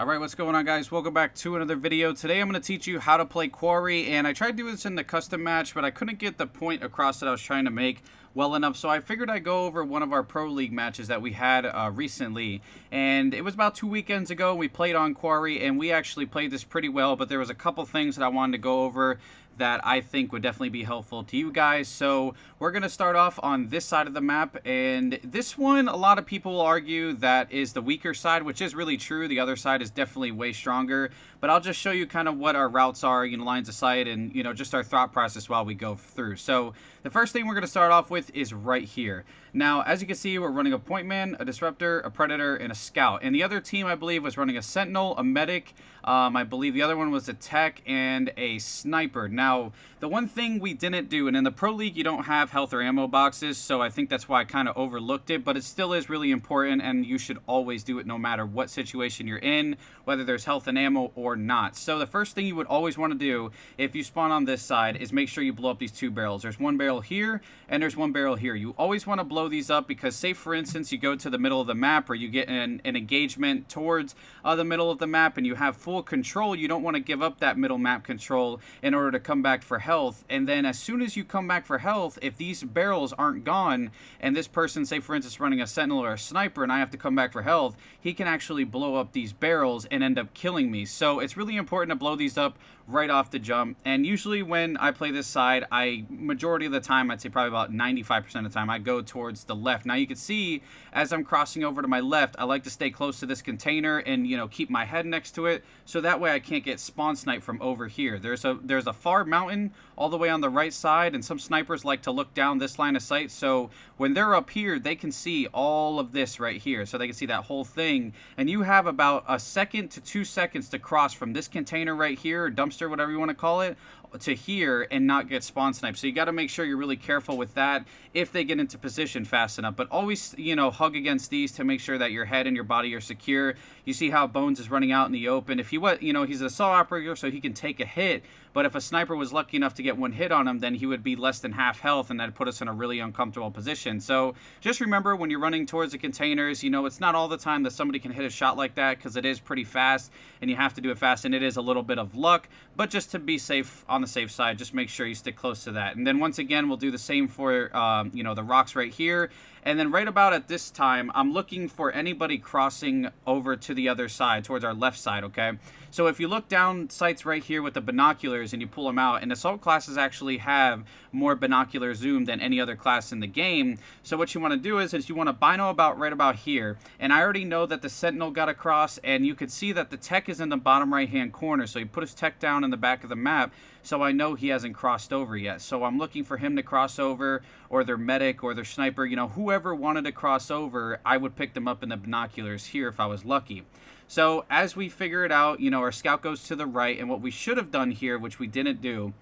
Alright, what's going on, guys? Welcome back to another video. Today I'm going to teach you how to play Quarry, and I tried to do this in the custom match, but I couldn't get the point across that I was trying to make well enough, so I figured I'd go over one of our Pro League matches that we had recently, and it was about 2 weekends ago. We played on Quarry, and we actually played this pretty well, but there was a couple things that I wanted to go over that I think would definitely be helpful to you guys. So we're going to start off on this side of the map, and this one, a lot of people will argue that is the weaker side, which is really true. The other side is definitely way stronger, but I'll just show you kind of what our routes are, lines of sight, and just our thought process while we go through. So the first thing we're going to start off with is right here. Now, as you can see, we're running a point man, a disruptor, a predator, and a scout. And the other team, I believe, was running a sentinel, a medic, I believe the other one was a tech, and a sniper. Now, the one thing we didn't do, and in the Pro League, you don't have health or ammo boxes, so I think that's why I kind of overlooked it, but it still is really important, and you should always do it no matter what situation you're in, whether there's health and ammo or not. So the first thing you would always want to do if you spawn on this side is make sure you blow up these two barrels. There's one barrel here, and there's one barrel here. You always want to blow these up because, say for instance, you go to the middle of the map, or you get an engagement towards the middle of the map, and you have full control. You don't want to give up that middle map control in order to come back for health. And then as soon as you come back for health, if these barrels aren't gone, and this person, say for instance, running a sentinel or a sniper, and I have to come back for health, he can actually blow up these barrels and end up killing me. So it's really important to blow these up right off the jump. And usually when I play this side, majority of the time, I'd say probably about 95% of the time, I go towards the left. Now you can see as I'm crossing over to my left, I like to stay close to this container and keep my head next to it, so that way I can't get spawn sniped from over here. There's a far mountain all the way on the right side, and some snipers like to look down this line of sight, so when they're up here, they can see all of this right here, so they can see that whole thing. And you have about a second to 2 seconds to cross from this container right here, or dumpster, whatever you want to call it, to here and not get spawn sniped. So you got to make sure you're really careful with that if they get into position fast enough. But always, hug against these to make sure that your head and your body are secure. You see how Bones is running out in the open. If he was, he's an assault operator, so he can take a hit. But if a sniper was lucky enough to get one hit on him, then he would be less than half health, and that'd put us in a really uncomfortable position. So just remember, when you're running towards the containers, it's not all the time that somebody can hit a shot like that, because it is pretty fast, and you have to do it fast, and it is a little bit of luck. But just to be safe, on the safe side, just make sure you stick close to that. And then once again, we'll do the same for, the rocks right here. And then right about at this time, I'm looking for anybody crossing over to the other side, towards our left side, okay? So if you look down sights right here with the binoculars and you pull them out, and assault classes actually have more binocular zoom than any other class in the game. So what you want to do is you want to bino right about here. And I already know that the sentinel got across, and you could see that the tech is in the bottom right-hand corner. So he put his tech down in the back of the map, so I know he hasn't crossed over yet. So I'm looking for him to cross over, or their medic, or their sniper, whoever wanted to cross over, I would pick them up in the binoculars here if I was lucky. So as we figure it out, our scout goes to the right, and what we should have done here, which we didn't do,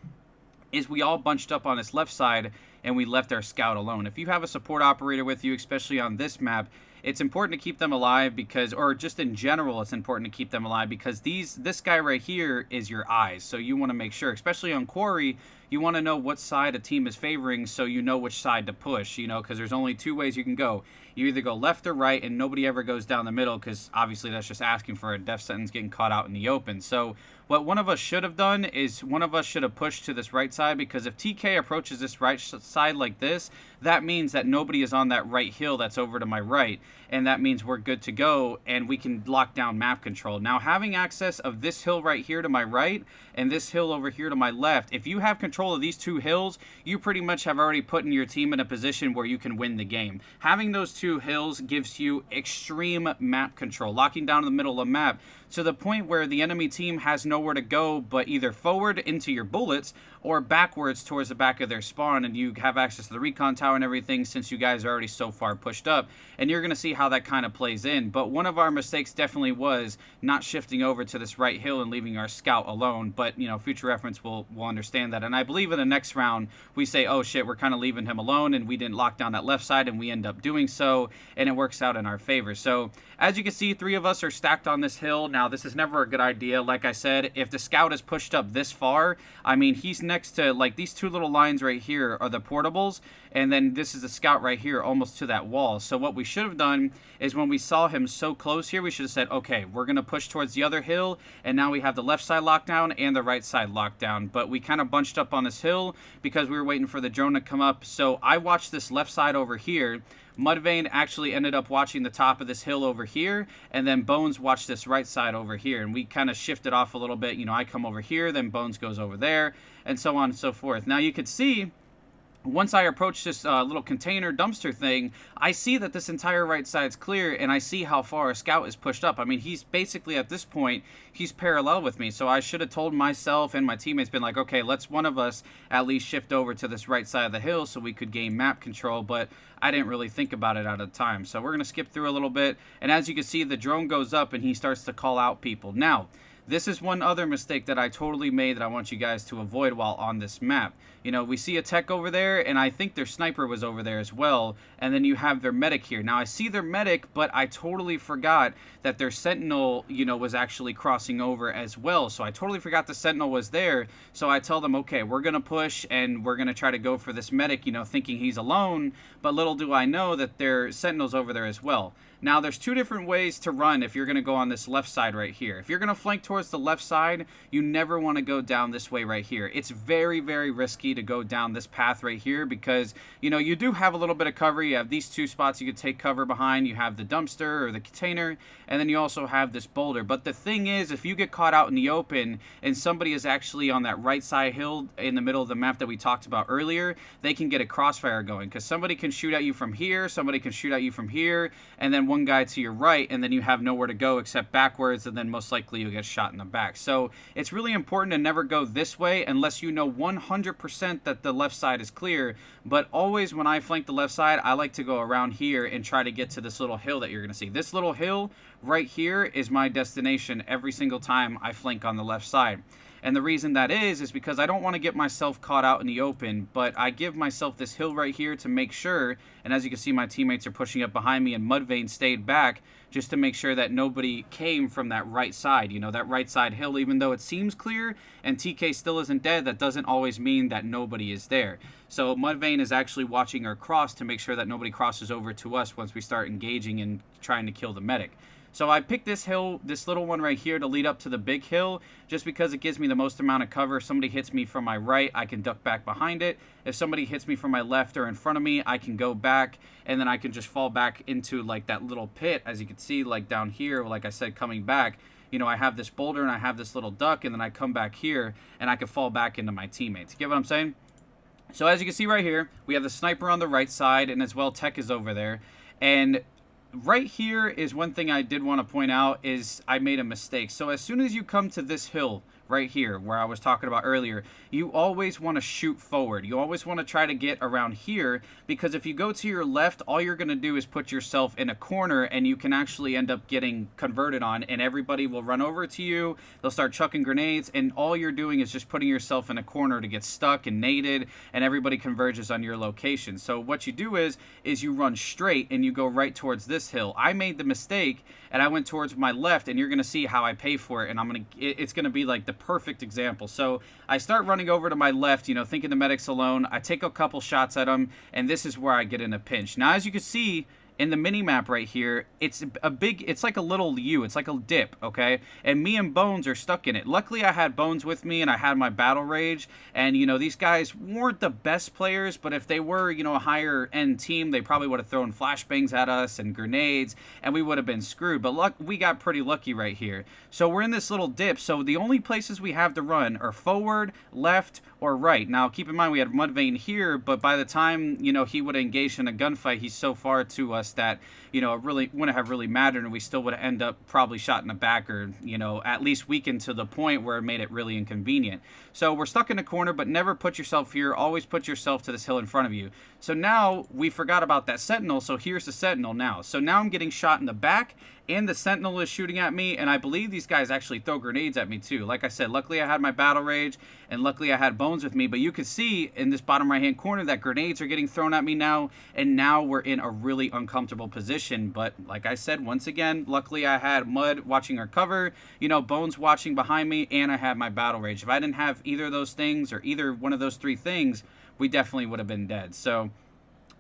is we all bunched up on this left side, and we left our scout alone. If you have a support operator with you, especially on this map, it's important to keep them alive because, or just in general, it's important to keep them alive because this guy right here is your eyes. So you want to make sure, especially on Quarry, you want to know what side a team is favoring so you know which side to push, because there's only two ways you can go. You either go left or right, and nobody ever goes down the middle because obviously that's just asking for a death sentence getting caught out in the open. So what one of us should have done is one of us should have pushed to this right side, because if TK approaches this right side like this, that means that nobody is on that right hill that's over to my right, and that means we're good to go and we can lock down map control. Now, having access of this hill right here to my right and this hill over here to my left, if you have control of these two hills, you pretty much have already put in your team in a position where you can win the game. Having those two hills gives you extreme map control, locking down in the middle of the map to the point where the enemy team has nowhere to go but either forward into your bullets or backwards towards the back of their spawn, and you have access to the recon tower and everything since you guys are already so far pushed up, and you're going to see how that kind of plays in. But one of our mistakes definitely was not shifting over to this right hill and leaving our scout alone, but future reference will understand that. And I believe in the next round, we say, oh shit, we're kind of leaving him alone, and we didn't lock down that left side, and we end up doing so, and it works out in our favor. So as you can see, 3 of us are stacked on this hill. Now, this is never a good idea. Like I said, if the scout is pushed up this far, I mean, he's next to, like, these 2 little lines right here are the portables, and then this is the scout right here, almost to that wall. So what we should have done is when we saw him so close here, we should have said, okay, we're going to push towards the other hill, and now we have the left side locked down and the right side locked down. But we kind of bunched up on this hill because we were waiting for the drone to come up. So I watched this left side over here. Mudvayne actually ended up watching the top of this hill over here, and then Bones watched this right side over here, and we kind of shifted off a little bit. You know, I come over here, then Bones goes over there, and so on and so forth. Now you could see, once I approach this little container dumpster thing, I see that this entire right side's clear, and I see how far a scout is pushed up. I mean, he's basically, at this point, he's parallel with me. So I should have told myself and my teammates, been like, okay, let's one of us at least shift over to this right side of the hill so we could gain map control. But I didn't really think about it at the time. So we're going to skip through a little bit. And as you can see, the drone goes up and he starts to call out people. Now, this is one other mistake that I totally made that I want you guys to avoid while on this map. You know, we see a tech over there, and I think their sniper was over there as well, and then you have their medic here. Now, I see their medic, but I totally forgot that their sentinel, you know, was actually crossing over as well. So I totally forgot the sentinel was there. So I tell them, okay, we're going to push, and we're going to try to go for this medic, you know, thinking he's alone, but little do I know that their sentinel's over there as well. Now, there's 2 different ways to run if you're going to go on this left side right here. If you're going to flank towards the left side, you never want to go down this way right here. It's very, very risky to go down this path right here because, you know, you do have a little bit of cover. You have these 2 spots you could take cover behind. You have the dumpster or the container, and then you also have this boulder. But the thing is, if you get caught out in the open and somebody is actually on that right side hill in the middle of the map that we talked about earlier, they can get a crossfire going because somebody can shoot at you from here, somebody can shoot at you from here, and then one guy to your right, and then you have nowhere to go except backwards, and then most likely you'll get shot in the back. So it's really important to never go this way unless you know 100% that the left side is clear. But always when I flank the left side, I like to go around here and try to get to this little hill that you're going to see. This little hill right here is my destination every single time I flank on the left side. And the reason that is because I don't want to get myself caught out in the open, but I give myself this hill right here to make sure, and as you can see, my teammates are pushing up behind me, and Mudvayne stayed back just to make sure that nobody came from that right side, you know, that right side hill. Even though it seems clear and TK still isn't dead, that doesn't always mean that nobody is there. So Mudvayne is actually watching our cross to make sure that nobody crosses over to us once we start engaging and trying to kill the medic. So I picked this hill, this little one right here, to lead up to the big hill, just because it gives me the most amount of cover. If somebody hits me from my right, I can duck back behind it. If somebody hits me from my left or in front of me, I can go back, and then I can just fall back into like that little pit, as you can see, like down here, like I said, coming back. You know, I have this boulder and I have this little duck, and then I come back here, and I can fall back into my teammates. You get what I'm saying? So as you can see right here, we have the sniper on the right side, and as well, tech is over there. And right here is one thing I did want to point out is I made a mistake. So as soon as you come to this hill right here where I was talking about earlier, you always want to shoot forward. You always want to try to get around here, because if you go to your left, all you're going to do is put yourself in a corner, and you can actually end up getting converted on, and everybody will run over to you. They'll start chucking grenades, and all you're doing is just putting yourself in a corner to get stuck and naded, and everybody converges on your location. So what you do is you run straight and you go right towards this hill. I made the mistake and I went towards my left, and you're going to see how I pay for it, and it's going to be like the perfect example. So I start running over to my left, you know, thinking the medic's alone. I take a couple shots at him, and this is where I get in a pinch. Now, as you can see in the mini map right here, it's like a little U, it's like a dip, okay? And me and Bones are stuck in it. Luckily, I had Bones with me, and I had my battle rage, and, you know, these guys weren't the best players, but if they were, you know, a higher end team, they probably would have thrown flashbangs at us and grenades, and we would have been screwed. But we got pretty lucky right here. So we're in this little dip, so the only places we have to run are forward, left, or right. Now, keep in mind, we had Mudvayne here, but by the time, you know, he would have engaged in a gunfight, he's so far to us that, you know, it really wouldn't have really mattered, and we still would have ended up probably shot in the back, or, you know, at least weakened to the point where it made it really inconvenient. So we're stuck in a corner, but never put yourself here. Always put yourself to this hill in front of you. So now we forgot about that sentinel, so here's the sentinel now. So now I'm getting shot in the back and the sentinel is shooting at me, and I believe these guys actually throw grenades at me too. Like I said, luckily I had my battle rage, and luckily I had Bones with me, but you can see in this bottom right hand corner that grenades are getting thrown at me now, and now we're in a really uncomfortable position. But like I said, once again, luckily I had Mud watching our cover, you know, Bones watching behind me, and I had my battle rage. If I didn't have either of those things, or either one of those three things, we definitely would have been dead. So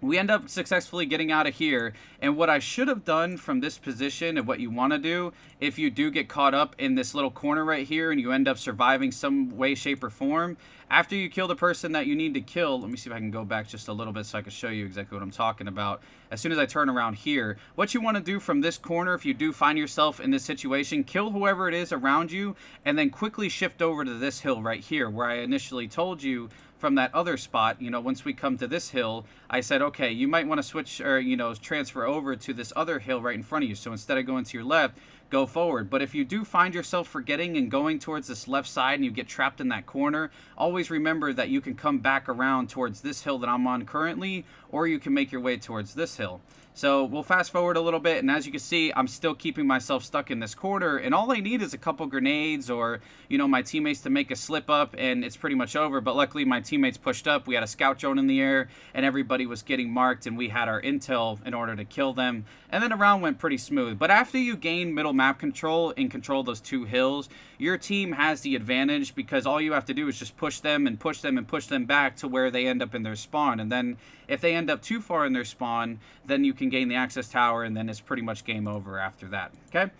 we end up successfully getting out of here, and what I should have done from this position, and what you want to do if you do get caught up in this little corner right here and you end up surviving some way, shape, or form, after you kill the person that you need to kill, let me see if I can go back just a little bit so I can show you exactly what I'm talking about. As soon as I turn around here, what you want to do from this corner, if you do find yourself in this situation, kill whoever it is around you, and then quickly shift over to this hill right here where I initially told you from that other spot. You know, once we come to this hill, I said, okay, you might want to switch, or, you know, transfer over to this other hill right in front of you. So instead of going to your left, go forward. But if you do find yourself forgetting and going towards this left side and you get trapped in that corner, always remember that you can come back around towards this hill that I'm on currently, or you can make your way towards this hill. So we'll fast forward a little bit, and as you can see, I'm still keeping myself stuck in this corner, and all I need is a couple grenades or, you know, my teammates to make a slip up, and it's pretty much over. But luckily my teammates pushed up, we had a scout drone in the air, and everybody was getting marked, and we had our intel in order to kill them, and then the round went pretty smooth. But after you gain middle map control and control those two hills, your team has the advantage, because all you have to do is just push them and push them and push them back to where they end up in their spawn. And then if they end up too far in their spawn, then you can gain the access tower, and then it's pretty much game over after that. Okay,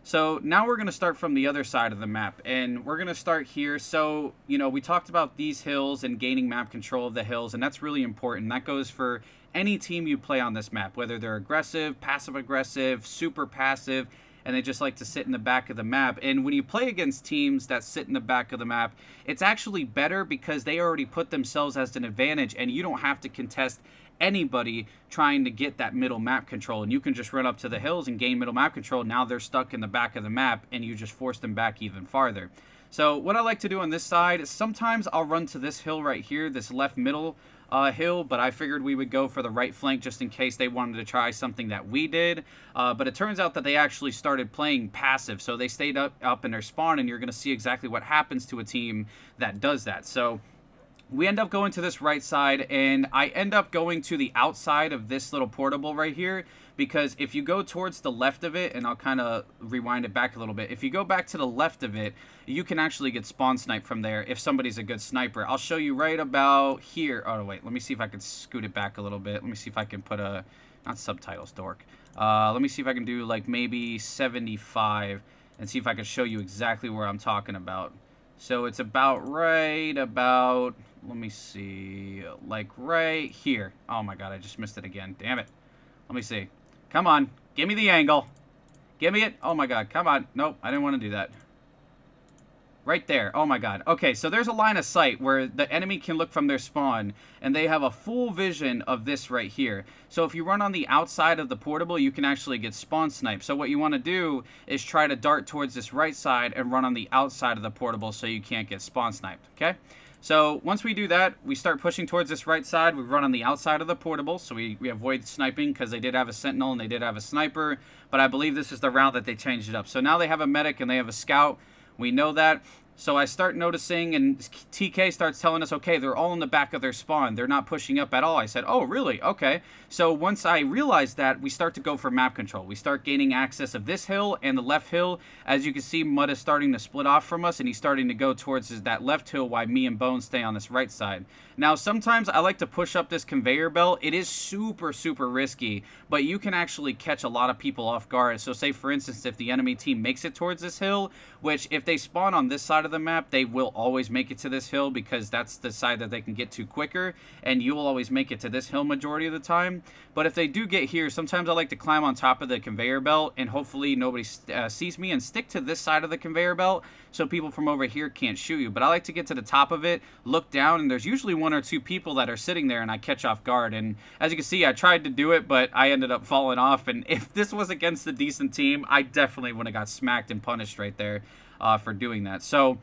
so now we're going to start from the other side of the map, and we're going to start here. So, you know, we talked about these hills and gaining map control of the hills, and that's really important. That goes for any team you play on this map, whether they're aggressive, passive aggressive, super passive, and they just like to sit in the back of the map. And when you play against teams that sit in the back of the map, it's actually better because they already put themselves as an advantage, and you don't have to contest anybody trying to get that middle map control, and you can just run up to the hills and gain middle map control. Now they're stuck in the back of the map, and you just force them back even farther. So what I like to do on this side is sometimes I'll run to this hill right here, this left middle hill, but I figured we would go for the right flank just in case they wanted to try something that we did. But it turns out that they actually started playing passive, so they stayed up in their spawn, and you're going to see exactly what happens to a team that does that. So we end up going to this right side, and I end up going to the outside of this little portable right here, because if you go towards the left of it, and I'll kind of rewind it back a little bit, if you go back to the left of it, you can actually get spawn sniped from there if somebody's a good sniper. I'll show you right about here. Oh, wait, let me see if I can scoot it back a little bit. Let me see if I can put a, not subtitles, dork. Let me see if I can do like maybe 75 and see if I can show you exactly where I'm talking about. So it's about right about, let me see, like right here. Oh my god, I just missed it again. Damn it. Let me see. Come on. Give me the angle. Give me it. Oh my god. Come on. Nope, I didn't want to do that. Right there. Oh my god. Okay, so there's a line of sight where the enemy can look from their spawn, and they have a full vision of this right here. So if you run on the outside of the portable, you can actually get spawn sniped. So what you want to do is try to dart towards this right side and run on the outside of the portable so you can't get spawn sniped. Okay? So once we do that, we start pushing towards this right side. We run on the outside of the portable, so we avoid sniping because they did have a sentinel and they did have a sniper. But I believe this is the round that they changed it up. So now they have a medic and they have a scout. We know that. So I start noticing, and TK starts telling us, okay, they're all in the back of their spawn. They're not pushing up at all. I said, oh, really? Okay. So once I realized that, we start to go for map control. We start gaining access of this hill and the left hill. As you can see, Mud is starting to split off from us, and he's starting to go towards that left hill while me and Bones stay on this right side. Now, sometimes I like to push up this conveyor belt. It is super, super risky, but you can actually catch a lot of people off guard. So say, for instance, if the enemy team makes it towards this hill, which if they spawn on this side of the map, they will always make it to this hill because that's the side that they can get to quicker, and you will always make it to this hill majority of the time. But if they do get here, sometimes I like to climb on top of the conveyor belt, and hopefully nobody sees me, and stick to this side of the conveyor belt so people from over here can't shoot you. But I like to get to the top of it, look down, and there's usually one or two people that are sitting there, and I catch off guard. And as you can see, I tried to do it, but I ended up falling off, and if this was against a decent team, I definitely would have got smacked and punished right there for doing that. So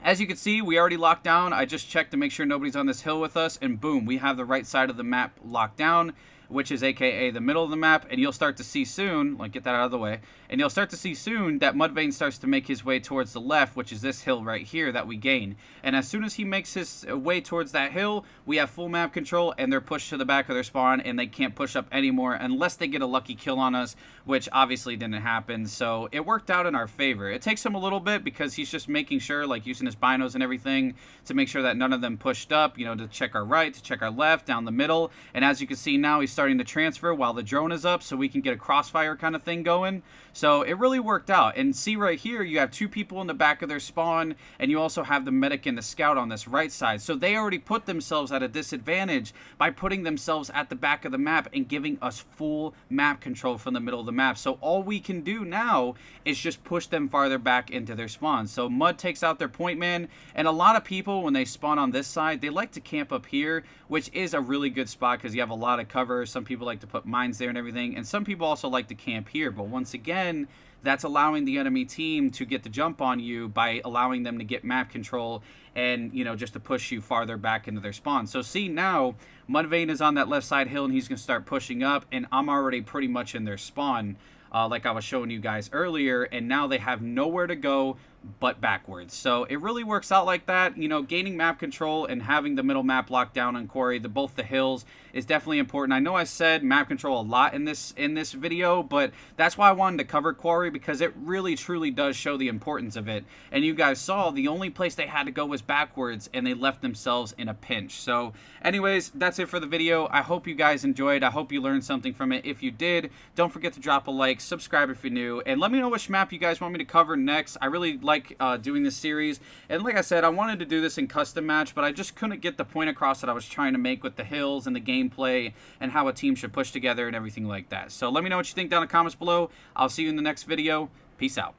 as you can see, we already locked down. I just checked to make sure nobody's on this hill with us, and boom, we have the right side of the map locked down. which is aka the middle of the map, and you'll start to see soon, like get that out of the way, and you'll start to see soon that Mudvayne starts to make his way towards the left, which is this hill right here that we gain. And as soon as he makes his way towards that hill, we have full map control, and they're pushed to the back of their spawn, and they can't push up anymore unless they get a lucky kill on us, which obviously didn't happen. So it worked out in our favor. It takes him a little bit because he's just making sure, like using his binos and everything to make sure that none of them pushed up, you know, to check our right, to check our left, down the middle. And as you can see now, he's starting to transfer while the drone is up so we can get a crossfire kind of thing going. So it really worked out. And see right here, you have two people in the back of their spawn, and you also have the medic and the scout on this right side. So they already put themselves at a disadvantage by putting themselves at the back of the map and giving us full map control from the middle of the map. So all we can do now is just push them farther back into their spawn. So Mud takes out their point man, and a lot of people, when they spawn on this side, they like to camp up here, which is a really good spot because you have a lot of cover. Some people like to put mines there and everything, and some people also like to camp here. But once again, that's allowing the enemy team to get the jump on you by allowing them to get map control and, you know, just to push you farther back into their spawn. So see now, Mudvayne is on that left side hill, and he's going to start pushing up, and I'm already pretty much in their spawn, like I was showing you guys earlier, and now they have nowhere to go but backwards. So it really works out like that. You know, gaining map control and having the middle map locked down on Quarry, both the hills, is definitely important. I know I said map control a lot in this video, but that's why I wanted to cover Quarry, because it really truly does show the importance of it. And you guys saw the only place they had to go was backwards, and they left themselves in a pinch. So anyways, that's it for the video. I hope you guys enjoyed. I hope you learned something from it. If you did, don't forget to drop a like, subscribe if you're new, and let me know which map you guys want me to cover next. I really like doing this series, and like I said, I wanted to do this in custom match, but I just couldn't get the point across that I was trying to make with the hills and the gameplay and how a team should push together and everything like that. So let me know what you think down in the comments below. I'll see you in the next video. Peace out.